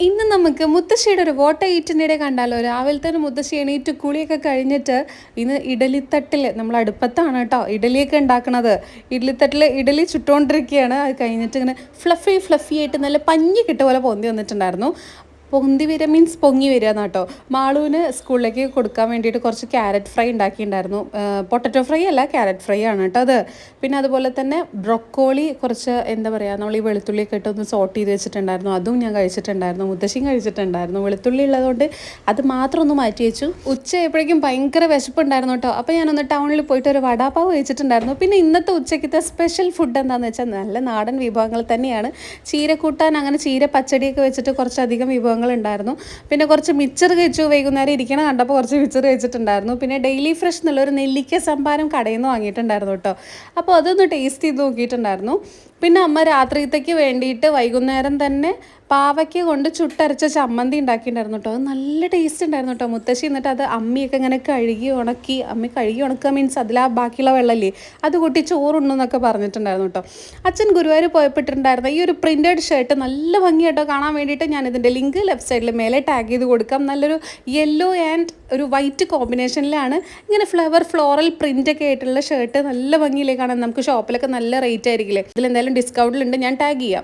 ഇന്ന് നമുക്ക് മുത്തശ്ശിയുടെ ഒരു വോട്ട ഈറ്റിനിടെ കണ്ടാലോ. രാവിലെ തന്നെ മുത്തശ്ശി എണീറ്റ് കുളിയൊക്കെ കഴിഞ്ഞിട്ട് ഇന്ന് ഇഡലിത്തട്ടിൽ നമ്മൾ അടുപ്പത്താണ് കേട്ടോ ഇഡലിയൊക്കെ ഉണ്ടാക്കണത്. ഇഡലിത്തട്ടിൽ ഇഡലി ചുട്ടുകൊണ്ടിരിക്കുകയാണ്. അത് കഴിഞ്ഞിട്ട് ഇങ്ങനെ ഫ്ലഫി ആയിട്ട് നല്ല പഞ്ഞി കിട്ട പോലെ പൊന്തി വന്നിട്ടുണ്ടായിരുന്നു. പൊന്തി വരിക മീൻസ് പൊങ്ങി വരിക എന്നാട്ടോ. മാളുവിന് സ്കൂളിലേക്ക് കൊടുക്കാൻ വേണ്ടിയിട്ട് കുറച്ച് ക്യാരറ്റ് ഫ്രൈ ഉണ്ടാക്കിയിട്ടുണ്ടായിരുന്നു. പൊട്ടറ്റോ ഫ്രൈ അല്ല, ക്യാരറ്റ് ഫ്രൈ ആണ് കേട്ടോ അത്. പിന്നെ അതുപോലെ തന്നെ ബ്രൊക്കോളി കുറച്ച് എന്താ പറയുക, നമ്മൾ ഈ വെളുത്തുള്ളിയൊക്കെ ഇട്ട് ഒന്ന് സോട്ട് ചെയ്ത് വെച്ചിട്ടുണ്ടായിരുന്നു. അതും ഞാൻ കഴിച്ചിട്ടുണ്ടായിരുന്നു, മുത്തശ്ശിയും കഴിച്ചിട്ടുണ്ടായിരുന്നു. വെളുത്തുള്ളി ഉള്ളതുകൊണ്ട് അത് മാത്രം ഒന്ന് മാറ്റി വെച്ചു. ഉച്ചയായപ്പോഴേക്കും ഭയങ്കര വിശപ്പുണ്ടായിരുന്നു കേട്ടോ. അപ്പോൾ ഞാനൊന്ന് ടൗണിൽ പോയിട്ട് ഒരു വടാപ്പാവ് കഴിച്ചിട്ടുണ്ടായിരുന്നു. പിന്നെ ഇന്നത്തെ ഉച്ചയ്ക്കത്തെ സ്പെഷ്യൽ ഫുഡ് എന്താണെന്ന് വെച്ചാൽ നല്ല നാടൻ വിഭവങ്ങൾ തന്നെയാണ്. ചീര കൂട്ടാൻ, അങ്ങനെ ചീര പച്ചടിയൊക്കെ വെച്ചിട്ട് കുറച്ചധികം വിഭവങ്ങൾ ഉണ്ടായിരുന്നു. പിന്നെ കുറച്ച് മിച്ചർ കഴിച്ചു. വൈകുന്നേരം ഇരിക്കണം കണ്ടപ്പോൾ കുറച്ച് മിച്ചർ കഴിച്ചിട്ടുണ്ടായിരുന്നു. പിന്നെ ഡെയിലി ഫ്രഷ് എന്നുള്ളൊരു നെല്ലിക്ക സംഭാരം കടയിൽ നിന്ന് വാങ്ങിയിട്ടുണ്ടായിരുന്നു കേട്ടോ. അപ്പോൾ അതൊന്ന് ടേസ്റ്റ് ചെയ്ത് നോക്കിയിട്ടുണ്ടായിരുന്നു. പിന്നെ അമ്മ രാത്രിയത്തേക്ക് വേണ്ടിയിട്ട് വൈകുന്നേരം തന്നെ പാവയ്ക്ക കൊണ്ട് ചുട്ടരച്ച ചമ്മന്തി ഉണ്ടാക്കിയിട്ടുണ്ടായിരുന്നു കേട്ടോ. അത് നല്ല ടേസ്റ്റ് ഉണ്ടായിരുന്നു കേട്ടോ. മുത്തശ്ശി എന്നിട്ട് അത് അമ്മിയൊക്കെ ഇങ്ങനെ കഴുകി ഉണക്കി, അമ്മി കഴുകി ഉണക്കുക മീൻസ് അതിലാ ബാക്കിയുള്ള വെള്ളമില്ലേ അത് കൂട്ടി ചോറുണ്ടെന്നൊക്കെ പറഞ്ഞിട്ടുണ്ടായിരുന്നു കേട്ടോ. അച്ഛൻ ഗുരുവായൂർ പോയപ്പെട്ടിട്ടുണ്ടായിരുന്നു. ഈ ഒരു പ്രിൻറ്റഡ് ഷർട്ട് നല്ല ഭംഗിയായിട്ടോ കാണാൻ വേണ്ടിയിട്ട് ഞാൻ ഇതിൻ്റെ ലിങ്ക് ലെഫ്റ്റ് സൈഡിൽ മേലെ ടാഗ് ചെയ്ത് കൊടുക്കാം. നല്ലൊരു യെല്ലോ ആൻഡ് ഒരു വൈറ്റ് കോമ്പിനേഷനിലാണ് ഇങ്ങനെ ഫ്ലോറൽ പ്രിൻ്റൊക്കെ ആയിട്ടുള്ള ഷർട്ട്. നല്ല ഭംഗിയിലേ കാണാൻ. നമുക്ക് ഷോപ്പിലൊക്കെ നല്ല റേറ്റ് ആയിരിക്കില്ലേ. ഇതിലെന്തായാലും ഡിസ്കൗണ്ടിലുണ്ട്, ഞാൻ ടാഗ് ചെയ്യാം.